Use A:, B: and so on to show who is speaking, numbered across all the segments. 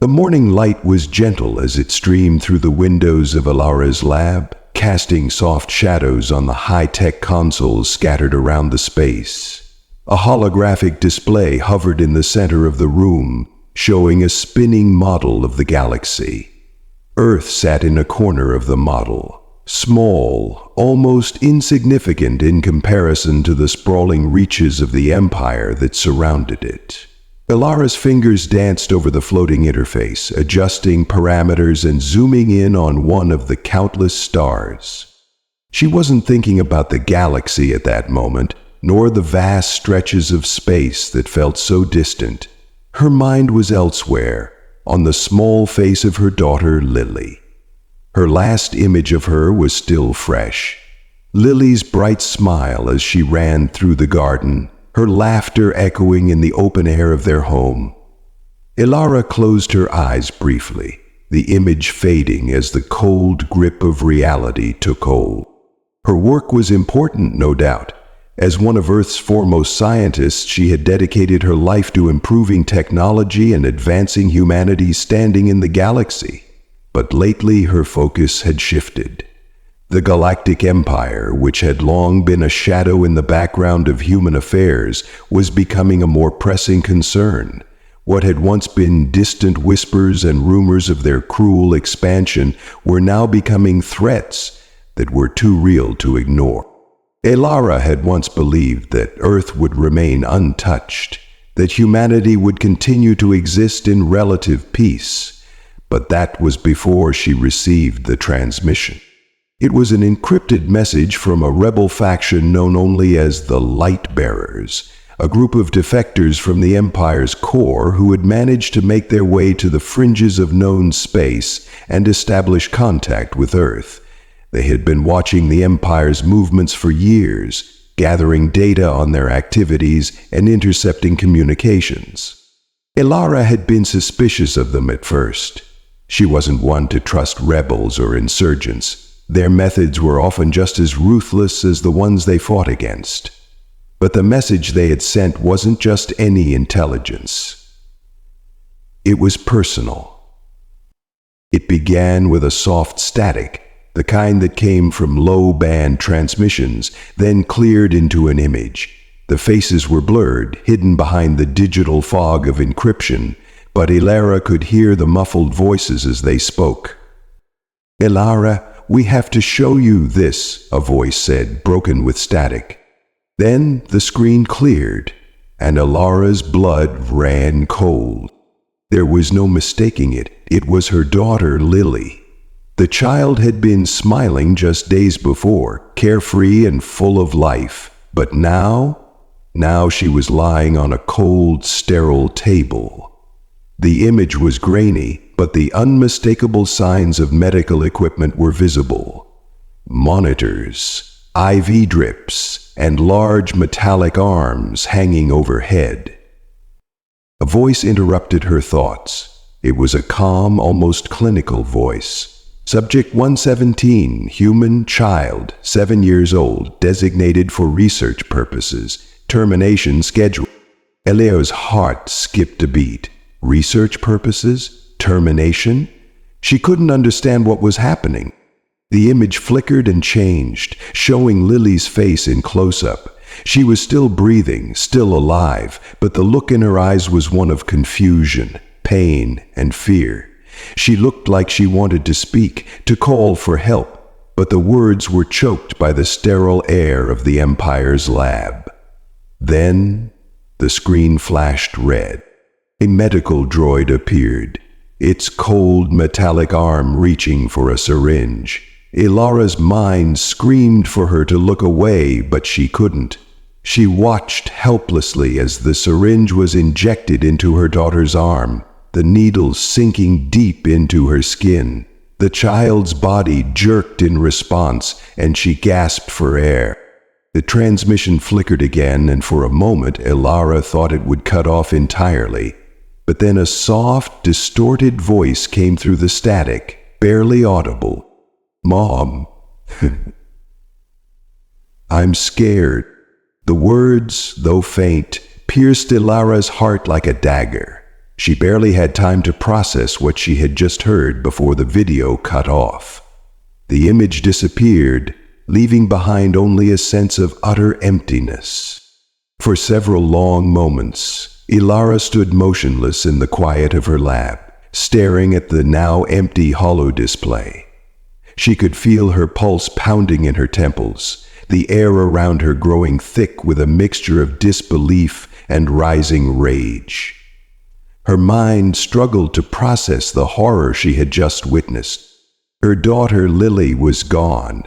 A: The morning light was gentle as it streamed through the windows of Elara's lab, casting soft shadows on the high-tech consoles scattered around the space. A holographic display hovered in the center of the room, showing a spinning model of the galaxy. Earth sat in a corner of the model, small, almost insignificant in comparison to the sprawling reaches of the empire that surrounded it. Elara's fingers danced over the floating interface, adjusting parameters and zooming in on one of the countless stars. She wasn't thinking about the galaxy at that moment, nor the vast stretches of space that felt so distant. Her mind was elsewhere, on the small face of her daughter, Lily. Her last image of her was still fresh. Lily's bright smile as she ran through the garden, her laughter echoing in the open air of their home. Elara closed her eyes briefly, the image fading as the cold grip of reality took hold. Her work was important, no doubt. As one of Earth's foremost scientists, she had dedicated her life to improving technology and advancing humanity's standing in the galaxy. But lately her focus had shifted. The Galactic Empire, which had long been a shadow in the background of human affairs, was becoming a more pressing concern. What had once been distant whispers and rumors of their cruel expansion were now becoming threats that were too real to ignore. Elara had once believed that Earth would remain untouched, that humanity would continue to exist in relative peace, but that was before she received the transmission. It was an encrypted message from a rebel faction known only as the Lightbearers, a group of defectors from the Empire's core who had managed to make their way to the fringes of known space and establish contact with Earth. They had been watching the Empire's movements for years, gathering data on their activities and intercepting communications. Elara had been suspicious of them at first. She wasn't one to trust rebels or insurgents. Their methods were often just as ruthless as the ones they fought against. But the message they had sent wasn't just any intelligence. It was personal. It began with a soft static, the kind that came from low-band transmissions, then cleared into an image. The faces were blurred, hidden behind the digital fog of encryption, but Elara could hear the muffled voices as they spoke. "Elara, we have to show you this," a voice said, broken with static. Then the screen cleared, and Elara's blood ran cold. There was no mistaking it. It was her daughter, Lily. The child had been smiling just days before, carefree and full of life. But now she was lying on a cold, sterile table. The image was grainy, but the unmistakable signs of medical equipment were visible. Monitors, IV drips, and large metallic arms hanging overhead. A voice interrupted her thoughts. It was a calm, almost clinical voice. Subject 117, human child, 7 years old, designated for research purposes. Termination schedule. Eleo's heart skipped a beat. Research purposes? Termination? She couldn't understand what was happening. The image flickered and changed, showing Lily's face in close-up. She was still breathing, still alive, but the look in her eyes was one of confusion, pain, and fear. She looked like she wanted to speak, to call for help, but the words were choked by the sterile air of the Empire's lab. Then the screen flashed red. A medical droid appeared, its cold metallic arm reaching for a syringe. Elara's mind screamed for her to look away, but she couldn't. She watched helplessly as the syringe was injected into her daughter's arm, the needle sinking deep into her skin. The child's body jerked in response, and she gasped for air. The transmission flickered again, and for a moment Elara thought it would cut off entirely. But then a soft, distorted voice came through the static, barely audible. "Mom, I'm scared." The words, though faint, pierced Elara's heart like a dagger. She barely had time to process what she had just heard before the video cut off. The image disappeared, leaving behind only a sense of utter emptiness. For several long moments, Elara stood motionless in the quiet of her lab, staring at the now empty holodisplay. She could feel her pulse pounding in her temples, the air around her growing thick with a mixture of disbelief and rising rage. Her mind struggled to process the horror she had just witnessed. Her daughter Lily was gone.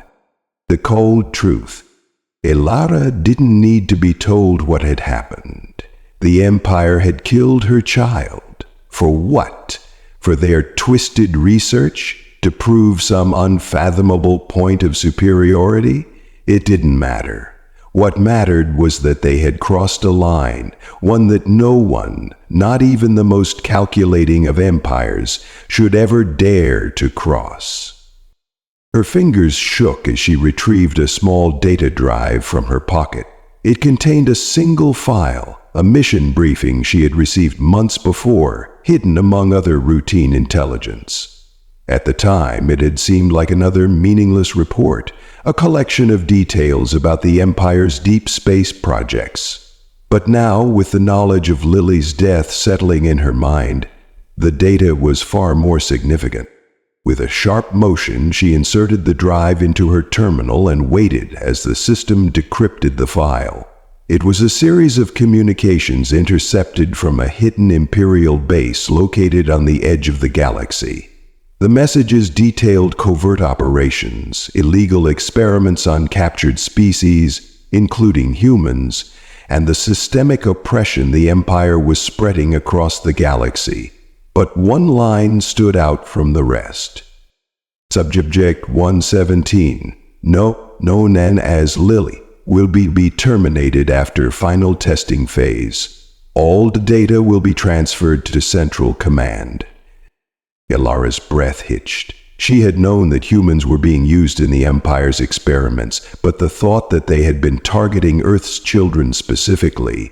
A: The cold truth. Elara didn't need to be told what had happened. The Empire had killed her child. For what? For their twisted research? To prove some unfathomable point of superiority? It didn't matter. What mattered was that they had crossed a line, one that no one, not even the most calculating of empires, should ever dare to cross. Her fingers shook as she retrieved a small data drive from her pocket. It contained a single file, a mission briefing she had received months before, hidden among other routine intelligence. At the time, it had seemed like another meaningless report, a collection of details about the Empire's deep space projects. But now, with the knowledge of Lily's death settling in her mind, the data was far more significant. With a sharp motion, she inserted the drive into her terminal and waited as the system decrypted the file. It was a series of communications intercepted from a hidden Imperial base located on the edge of the galaxy. The messages detailed covert operations, illegal experiments on captured species, including humans, and the systemic oppression the Empire was spreading across the galaxy. But one line stood out from the rest. Subject 117, known as Lily, will be terminated after final testing phase. All the data will be transferred to Central Command. Elara's breath hitched. She had known that humans were being used in the Empire's experiments, but the thought that they had been targeting Earth's children specifically,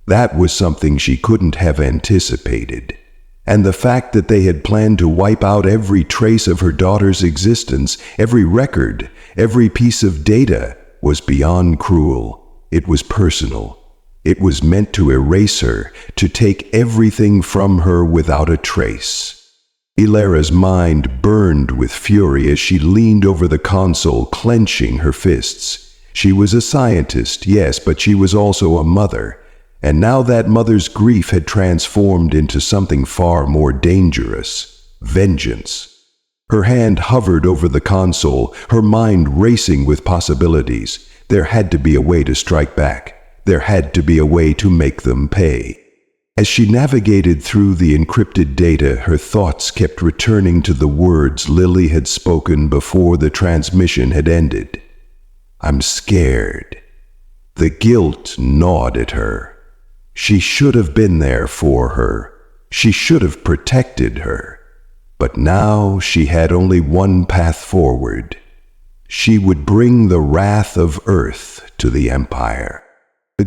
A: that was something she couldn't have anticipated. And the fact that they had planned to wipe out every trace of her daughter's existence, every record, every piece of data, was beyond cruel. It was personal. It was meant to erase her, to take everything from her without a trace. Elara's mind burned with fury as she leaned over the console, clenching her fists. She was a scientist, yes, but she was also a mother. And now that mother's grief had transformed into something far more dangerous: vengeance. Her hand hovered over the console, her mind racing with possibilities. There had to be a way to strike back. There had to be a way to make them pay. As she navigated through the encrypted data, her thoughts kept returning to the words Lily had spoken before the transmission had ended. "I'm scared." The guilt gnawed at her. She should have been there for her. She should have protected her. But now she had only one path forward. She would bring the wrath of Earth to the Empire. The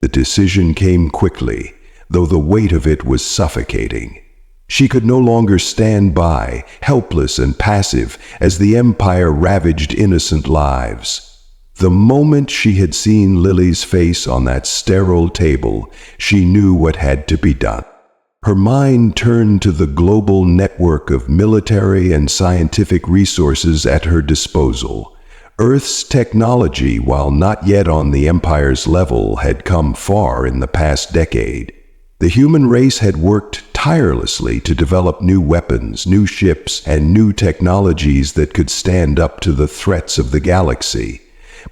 A: decision came quickly, though the weight of it was suffocating. She could no longer stand by, helpless and passive, as the Empire ravaged innocent lives. The moment she had seen Lily's face on that sterile table, she knew what had to be done. Her mind turned to the global network of military and scientific resources at her disposal. Earth's technology, while not yet on the Empire's level, had come far in the past decade. The human race had worked tirelessly to develop new weapons, new ships, and new technologies that could stand up to the threats of the galaxy.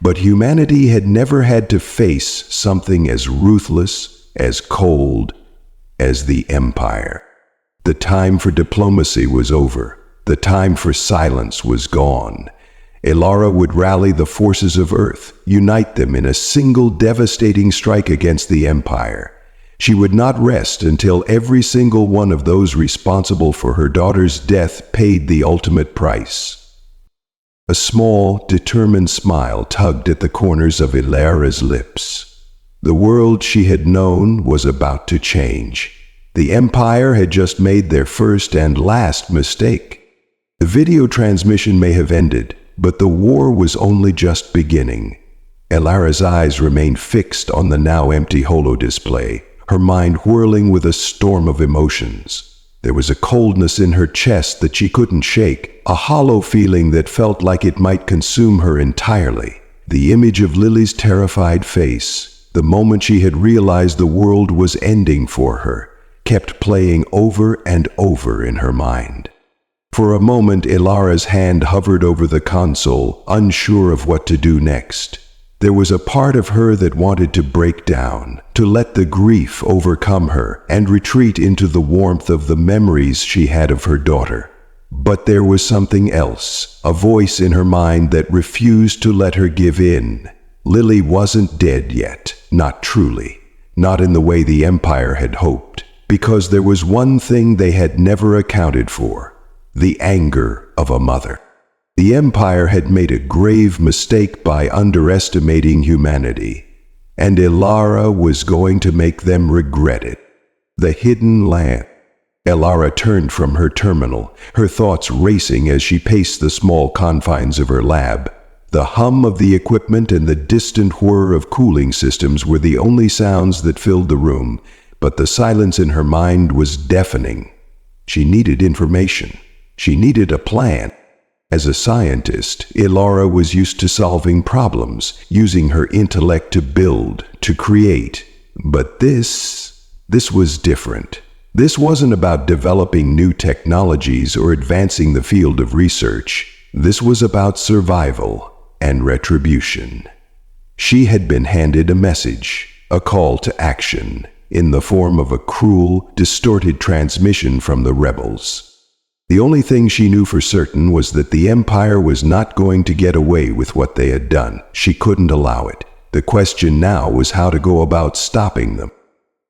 A: But humanity had never had to face something as ruthless, as cold, as the Empire. The time for diplomacy was over. The time for silence was gone. Elara would rally the forces of Earth, unite them in a single devastating strike against the Empire. She would not rest until every single one of those responsible for her daughter's death paid the ultimate price. A small, determined smile tugged at the corners of Elara's lips. The world she had known was about to change. The Empire had just made their first and last mistake. The video transmission may have ended, but the war was only just beginning. Elara's eyes remained fixed on the now empty holodisplay, her mind whirling with a storm of emotions. There was a coldness in her chest that she couldn't shake, a hollow feeling that felt like it might consume her entirely. The image of Lily's terrified face, the moment she had realized the world was ending for her, kept playing over and over in her mind. For a moment, Elara's hand hovered over the console, unsure of what to do next. There was a part of her that wanted to break down, to let the grief overcome her and retreat into the warmth of the memories she had of her daughter. But there was something else, a voice in her mind that refused to let her give in. Lily wasn't dead yet, not truly, not in the way the Empire had hoped, because there was one thing they had never accounted for: the anger of a mother. The Empire had made a grave mistake by underestimating humanity, and Elara was going to make them regret it. The hidden lamp. Elara turned from her terminal, her thoughts racing as she paced the small confines of her lab. The hum of the equipment and the distant whir of cooling systems were the only sounds that filled the room, but the silence in her mind was deafening. She needed information. She needed a plan. As a scientist, Elara was used to solving problems, using her intellect to build, to create. But this was different. This wasn't about developing new technologies or advancing the field of research. This was about survival and retribution. She had been handed a message, a call to action, in the form of a cruel, distorted transmission from the rebels. The only thing she knew for certain was that the Empire was not going to get away with what they had done. She couldn't allow it. The question now was how to go about stopping them.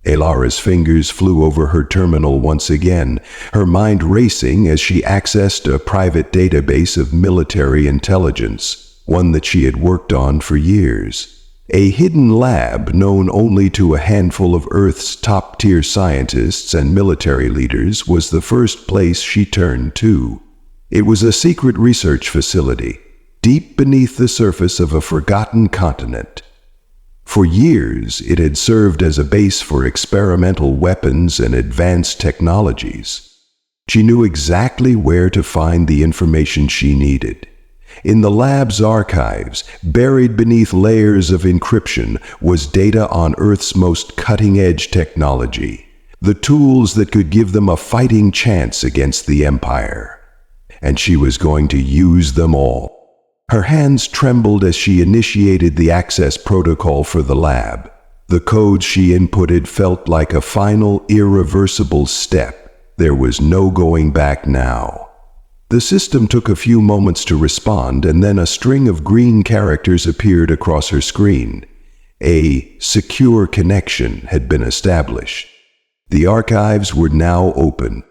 A: Elara's fingers flew over her terminal once again, her mind racing as she accessed a private database of military intelligence, one that she had worked on for years. A hidden lab known only to a handful of Earth's top-tier scientists and military leaders was the first place she turned to. It was a secret research facility, deep beneath the surface of a forgotten continent. For years, it had served as a base for experimental weapons and advanced technologies. She knew exactly where to find the information she needed. In the lab's archives, buried beneath layers of encryption, was data on Earth's most cutting-edge technology, the tools that could give them a fighting chance against the Empire. And she was going to use them all. Her hands trembled as she initiated the access protocol for the lab. The code she inputted felt like a final, irreversible step. There was no going back now. The system took a few moments to respond, and then a string of green characters appeared across her screen. A secure connection had been established. The archives were now open.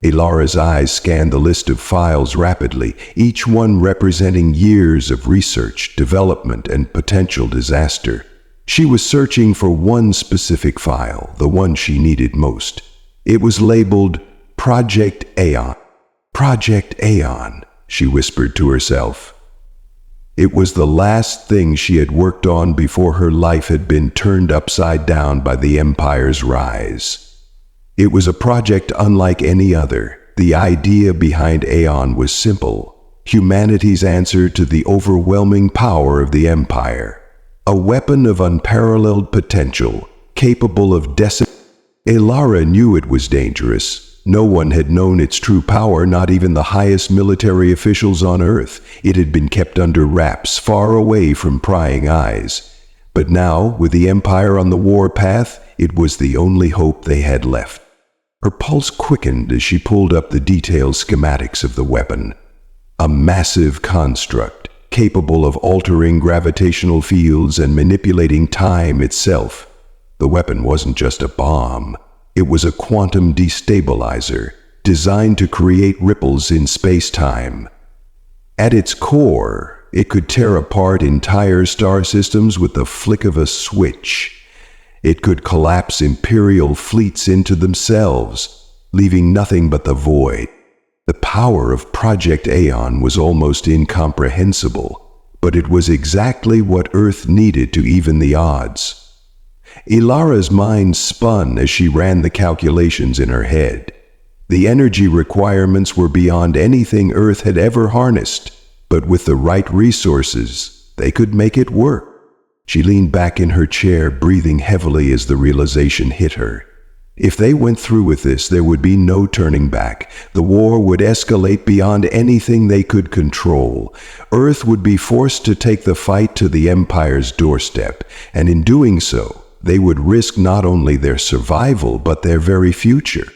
A: Elara's eyes scanned the list of files rapidly, each one representing years of research, development, and potential disaster. She was searching for one specific file, the one she needed most. It was labeled Project Aeon. Project Aeon, she whispered to herself. It was the last thing she had worked on before her life had been turned upside down by the Empire's rise. It was a project unlike any other. The idea behind Aeon was simple: humanity's answer to the overwhelming power of the Empire. A weapon of unparalleled potential, capable of Elara knew it was dangerous. No one had known its true power, not even the highest military officials on Earth. It had been kept under wraps, far away from prying eyes. But now, with the Empire on the war path, it was the only hope they had left. Her pulse quickened as she pulled up the detailed schematics of the weapon. A massive construct, capable of altering gravitational fields and manipulating time itself. The weapon wasn't just a bomb. It was a quantum destabilizer, designed to create ripples in space-time. At its core, it could tear apart entire star systems with the flick of a switch. It could collapse Imperial fleets into themselves, leaving nothing but the void. The power of Project Aeon was almost incomprehensible, but it was exactly what Earth needed to even the odds. Elara's mind spun as she ran the calculations in her head. The energy requirements were beyond anything Earth had ever harnessed, but with the right resources, they could make it work. She leaned back in her chair, breathing heavily as the realization hit her. If they went through with this, there would be no turning back. The war would escalate beyond anything they could control. Earth would be forced to take the fight to the Empire's doorstep, and in doing so, they would risk not only their survival, but their very future.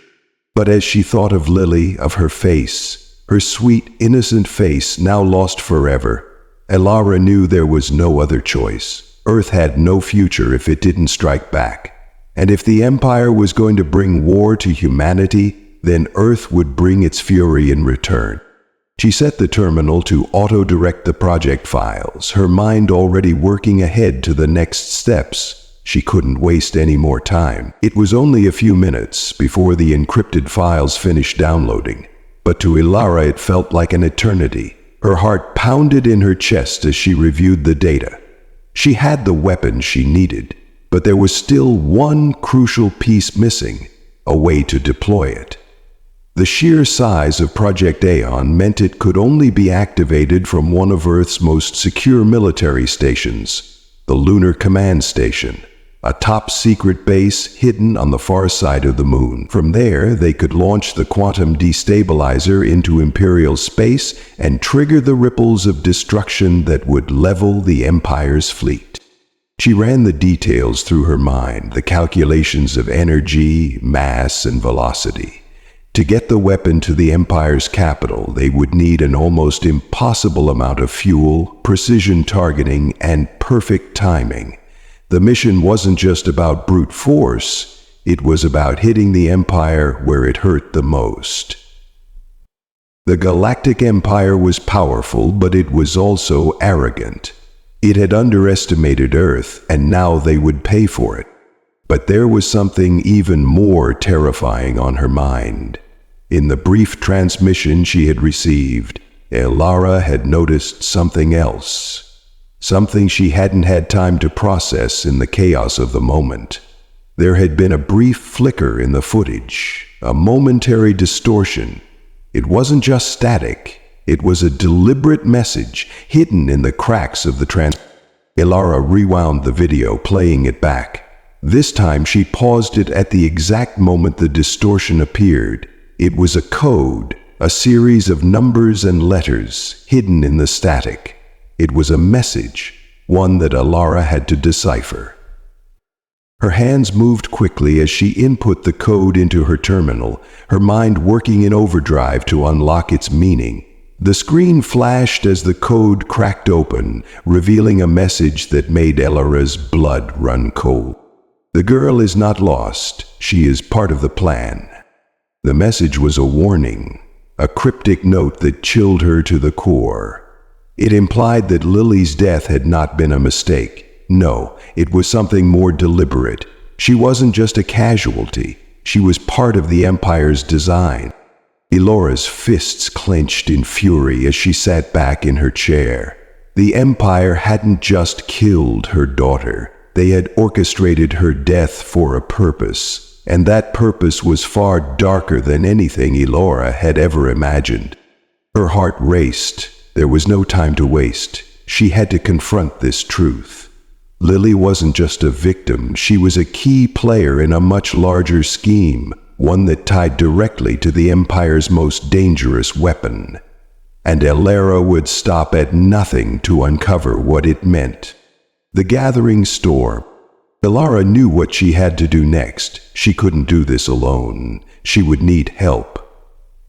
A: But as she thought of Lily, of her face, her sweet, innocent face now lost forever, Elara knew there was no other choice. Earth had no future if it didn't strike back. And if the Empire was going to bring war to humanity, then Earth would bring its fury in return. She set the terminal to auto-direct the project files, her mind already working ahead to the next steps. She couldn't waste any more time. It was only a few minutes before the encrypted files finished downloading, but to Elara it felt like an eternity. Her heart pounded in her chest as she reviewed the data. She had the weapon she needed, but there was still one crucial piece missing, a way to deploy it. The sheer size of Project Aeon meant it could only be activated from one of Earth's most secure military stations, the Lunar Command Station, a top-secret base hidden on the far side of the moon. From there, they could launch the quantum destabilizer into Imperial space and trigger the ripples of destruction that would level the Empire's fleet. She ran the details through her mind, the calculations of energy, mass, and velocity. To get the weapon to the Empire's capital, they would need an almost impossible amount of fuel, precision targeting, and perfect timing. The mission wasn't just about brute force, it was about hitting the Empire where it hurt the most. The Galactic Empire was powerful, but it was also arrogant. It had underestimated Earth, and now they would pay for it. But there was something even more terrifying on her mind. In the brief transmission she had received, Elara had noticed something else. Something she hadn't had time to process in the chaos of the moment. There had been a brief flicker in the footage, a momentary distortion. It wasn't just static. It was a deliberate message hidden in the cracks of the Elara rewound the video, playing it back. This time she paused it at the exact moment the distortion appeared. It was a code, a series of numbers and letters hidden in the static. It was a message, one that Elara had to decipher. Her hands moved quickly as she input the code into her terminal, her mind working in overdrive to unlock its meaning. The screen flashed as the code cracked open, revealing a message that made Elara's blood run cold. The girl is not lost. She is part of the plan. The message was a warning, a cryptic note that chilled her to the core. It implied that Lily's death had not been a mistake. No, it was something more deliberate. She wasn't just a casualty. She was part of the Empire's design. Elara's fists clenched in fury as she sat back in her chair. The Empire hadn't just killed her daughter. They had orchestrated her death for a purpose, and that purpose was far darker than anything Elara had ever imagined. Her heart raced. There was no time to waste. She had to confront this truth. Lily wasn't just a victim. She was a key player in a much larger scheme, one that tied directly to the Empire's most dangerous weapon. And Elara would stop at nothing to uncover what it meant. The gathering storm. Elara knew what she had to do next. She couldn't do this alone. She would need help.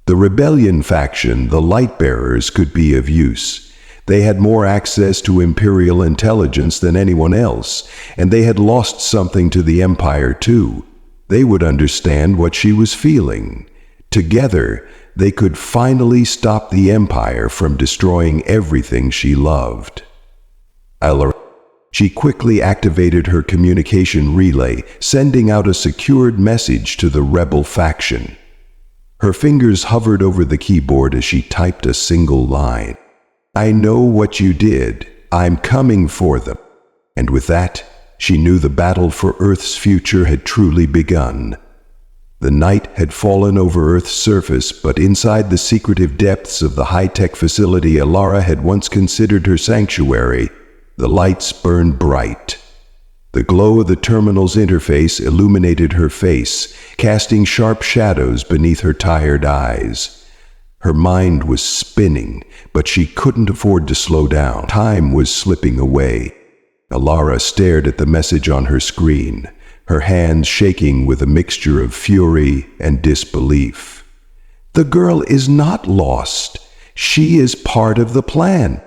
A: The rebellion faction, the Lightbearers, could be of use. They had more access to Imperial intelligence than anyone else, and they had lost something to the Empire too. They would understand what she was feeling. Together, they could finally stop the Empire from destroying everything she loved. Elara. She quickly activated her communication relay, sending out a secured message to the rebel faction. Her fingers hovered over the keyboard as she typed a single line. "I know what you did. I'm coming for them." And with that, she knew the battle for Earth's future had truly begun. The night had fallen over Earth's surface, but inside the secretive depths of the high-tech facility Elara had once considered her sanctuary, the lights burned bright. The glow of the terminal's interface illuminated her face, casting sharp shadows beneath her tired eyes. Her mind was spinning, but she couldn't afford to slow down. Time was slipping away. Elara stared at the message on her screen, her hands shaking with a mixture of fury and disbelief. The girl is not lost. She is part of the plan.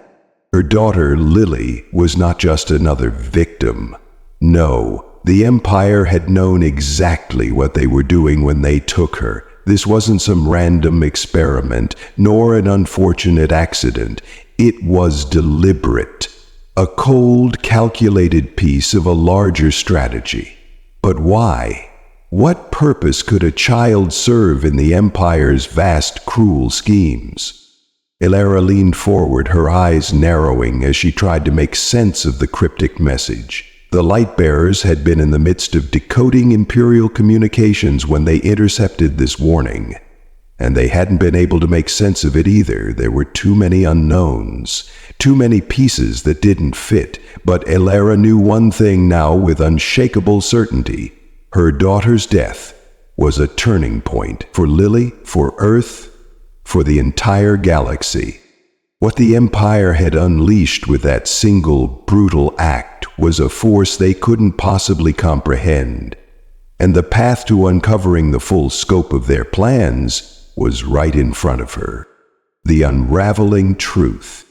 A: Her daughter, Lily, was not just another victim. No, the Empire had known exactly what they were doing when they took her. This wasn't some random experiment, nor an unfortunate accident. It was deliberate. A cold, calculated piece of a larger strategy. But why? What purpose could a child serve in the Empire's vast, cruel schemes? Elara leaned forward, her eyes narrowing as she tried to make sense of the cryptic message. The Lightbearers had been in the midst of decoding Imperial communications when they intercepted this warning. And they hadn't been able to make sense of it either. There were too many unknowns, too many pieces that didn't fit. But Elara knew one thing now with unshakable certainty. Her daughter's death was a turning point for Lily, for Earth, for the entire galaxy. What the Empire had unleashed with that single, brutal act was a force they couldn't possibly comprehend. And the path to uncovering the full scope of their plans was right in front of her. The unraveling truth.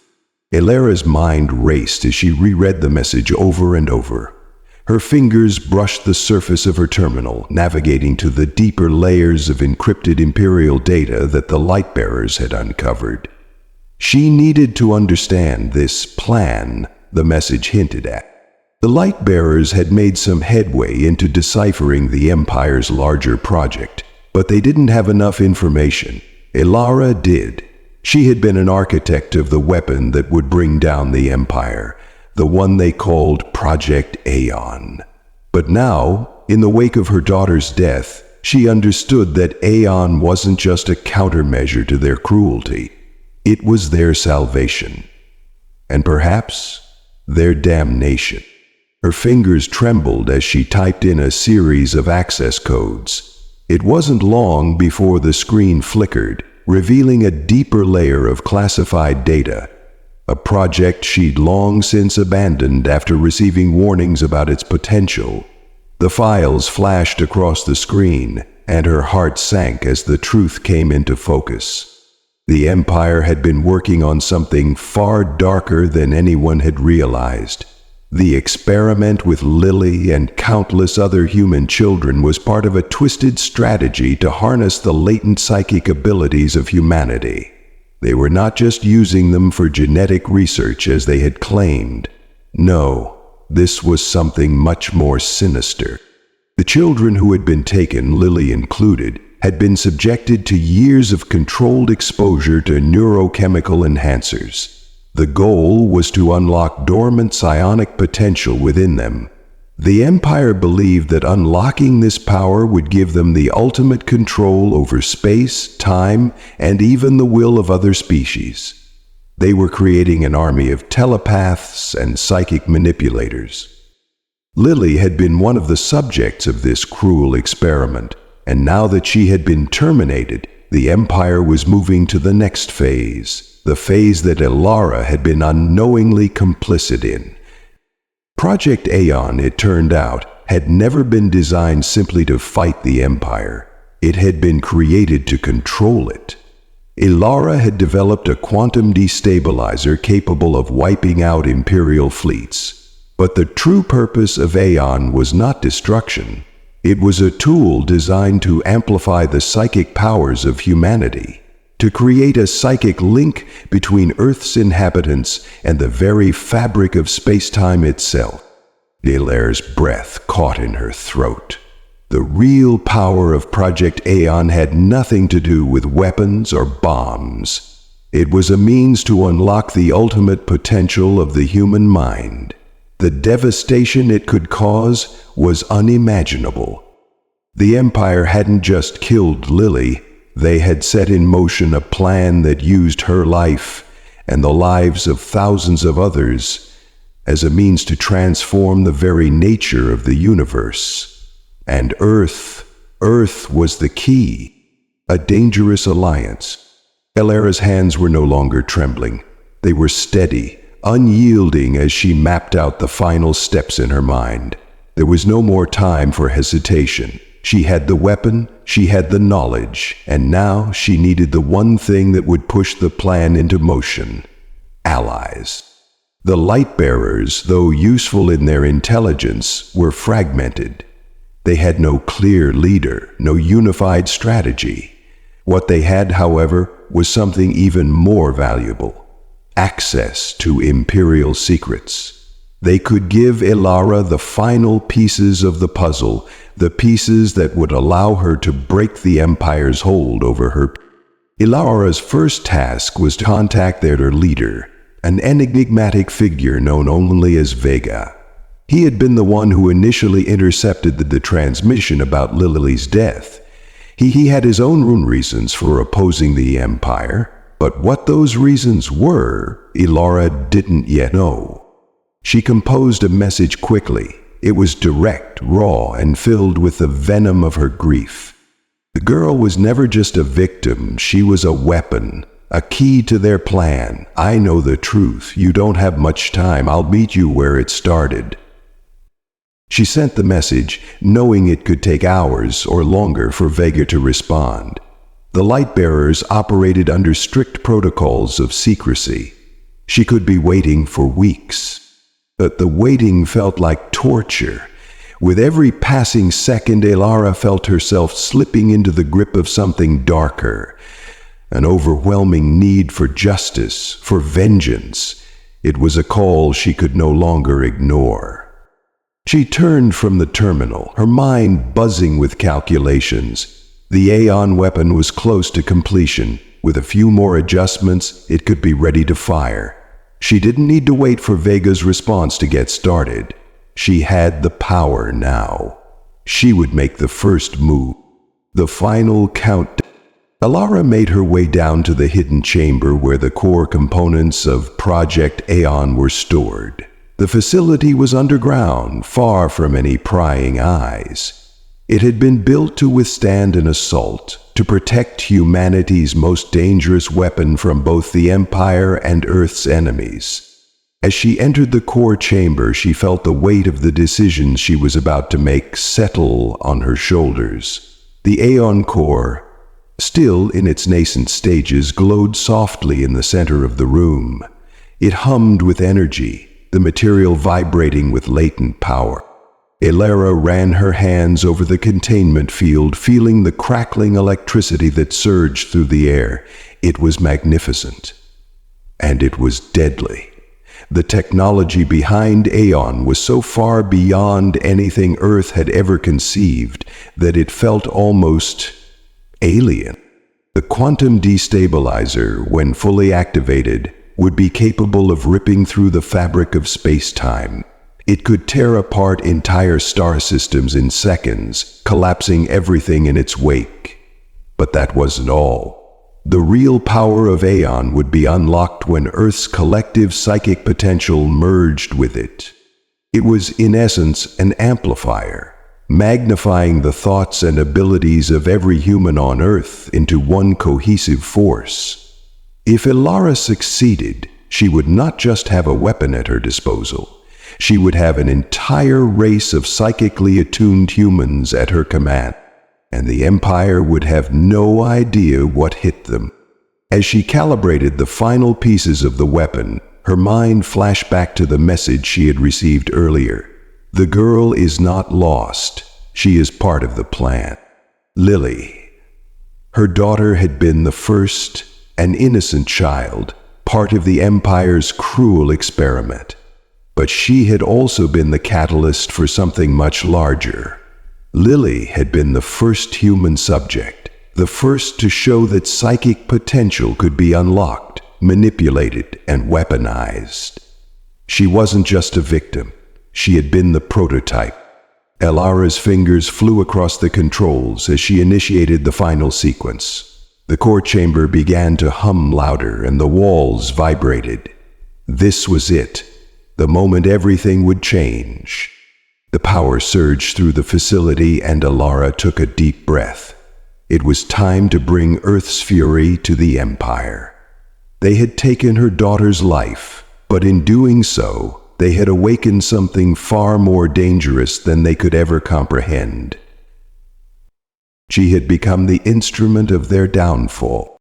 A: Elara's mind raced as she reread the message over and over. Her fingers brushed the surface of her terminal, navigating to the deeper layers of encrypted Imperial data that the Lightbearers had uncovered. She needed to understand this plan the message hinted at. The Lightbearers had made some headway into deciphering the Empire's larger project, but they didn't have enough information. Elara did. She had been an architect of the weapon that would bring down the Empire, the one they called Project Aeon. But now, in the wake of her daughter's death, she understood that Aeon wasn't just a countermeasure to their cruelty. It was their salvation. And perhaps their damnation. Her fingers trembled as she typed in a series of access codes. It wasn't long before the screen flickered, revealing a deeper layer of classified data, a project she'd long since abandoned after receiving warnings about its potential. The files flashed across the screen, and her heart sank as the truth came into focus. The Empire had been working on something far darker than anyone had realized. The experiment with Lily and countless other human children was part of a twisted strategy to harness the latent psychic abilities of humanity. They were not just using them for genetic research as they had claimed. No, this was something much more sinister. The children who had been taken, Lily included, had been subjected to years of controlled exposure to neurochemical enhancers. The goal was to unlock dormant psionic potential within them. The Empire believed that unlocking this power would give them the ultimate control over space, time, and even the will of other species. They were creating an army of telepaths and psychic manipulators. Lily had been one of the subjects of this cruel experiment, and now that she had been terminated, the Empire was moving to the next phase, the phase that Elara had been unknowingly complicit in. Project Aeon, it turned out, had never been designed simply to fight the Empire. It had been created to control it. Elara had developed a quantum destabilizer capable of wiping out Imperial fleets. But the true purpose of Aeon was not destruction. It was a tool designed to amplify the psychic powers of humanity, to create a psychic link between Earth's inhabitants and the very fabric of space-time itself. Elara's breath caught in her throat. The real power of Project Aeon had nothing to do with weapons or bombs. It was a means to unlock the ultimate potential of the human mind. The devastation it could cause was unimaginable. The Empire hadn't just killed Lily, they had set in motion a plan that used her life and the lives of thousands of others as a means to transform the very nature of the universe. And Earth was the key, a dangerous alliance. Elara's hands were no longer trembling. They were steady, unyielding as she mapped out the final steps in her mind. There was no more time for hesitation. She had the weapon, she had the knowledge, and now she needed the one thing that would push the plan into motion: allies. The Lightbearers, though useful in their intelligence, were fragmented. They had no clear leader, no unified strategy. What they had, however, was something even more valuable: access to Imperial secrets. They could give Elara the final pieces of the puzzle, the pieces that would allow her to break the Empire's hold over her. Elara's first task was to contact their leader, an enigmatic figure known only as Vega. He had been the one who initially intercepted the transmission about Lily's death. He had his own reasons for opposing the Empire, but what those reasons were, Elara didn't yet know. She composed a message quickly. It was direct, raw, and filled with the venom of her grief. The girl was never just a victim, she was a weapon, a key to their plan. I know the truth. You don't have much time. I'll meet you where it started. She sent the message, knowing it could take hours or longer for Vega to respond. The Lightbearers operated under strict protocols of secrecy. She could be waiting for weeks. But the waiting felt like torture. With every passing second, Elara felt herself slipping into the grip of something darker. An overwhelming need for justice, for vengeance. It was a call she could no longer ignore. She turned from the terminal, her mind buzzing with calculations. The Aeon weapon was close to completion. With a few more adjustments, it could be ready to fire. She didn't need to wait for Vega's response to get started. She had the power now. She would make the first move. The final count. Elara made her way down to the hidden chamber where the core components of Project Aeon were stored. The facility was underground, far from any prying eyes. It had been built to withstand an assault, to protect humanity's most dangerous weapon from both the Empire and Earth's enemies. As she entered the core chamber, she felt the weight of the decisions she was about to make settle on her shoulders. The Aeon core, still in its nascent stages, glowed softly in the center of the room. It hummed with energy, the material vibrating with latent power. Elara ran her hands over the containment field, feeling the crackling electricity that surged through the air. It was magnificent. And it was deadly. The technology behind Aeon was so far beyond anything Earth had ever conceived that it felt almost alien. The quantum destabilizer, when fully activated, would be capable of ripping through the fabric of space-time. It could tear apart entire star systems in seconds, collapsing everything in its wake. But that wasn't all. The real power of Aeon would be unlocked when Earth's collective psychic potential merged with it. It was, in essence, an amplifier, magnifying the thoughts and abilities of every human on Earth into one cohesive force. If Elara succeeded, she would not just have a weapon at her disposal. She would have an entire race of psychically attuned humans at her command, and the Empire would have no idea what hit them. As she calibrated the final pieces of the weapon, her mind flashed back to the message she had received earlier. The girl is not lost. She is part of the plan. Lily. Her daughter had been the first, an innocent child, part of the Empire's cruel experiment. But she had also been the catalyst for something much larger. Lily had been the first human subject, the first to show that psychic potential could be unlocked, manipulated, and weaponized. She wasn't just a victim. She had been the prototype. Elara's fingers flew across the controls as she initiated the final sequence. The core chamber began to hum louder and the walls vibrated. This was it, the moment everything would change. The power surged through the facility and Elara took a deep breath. It was time to bring Earth's fury to the Empire. They had taken her daughter's life, but in doing so, they had awakened something far more dangerous than they could ever comprehend. She had become the instrument of their downfall.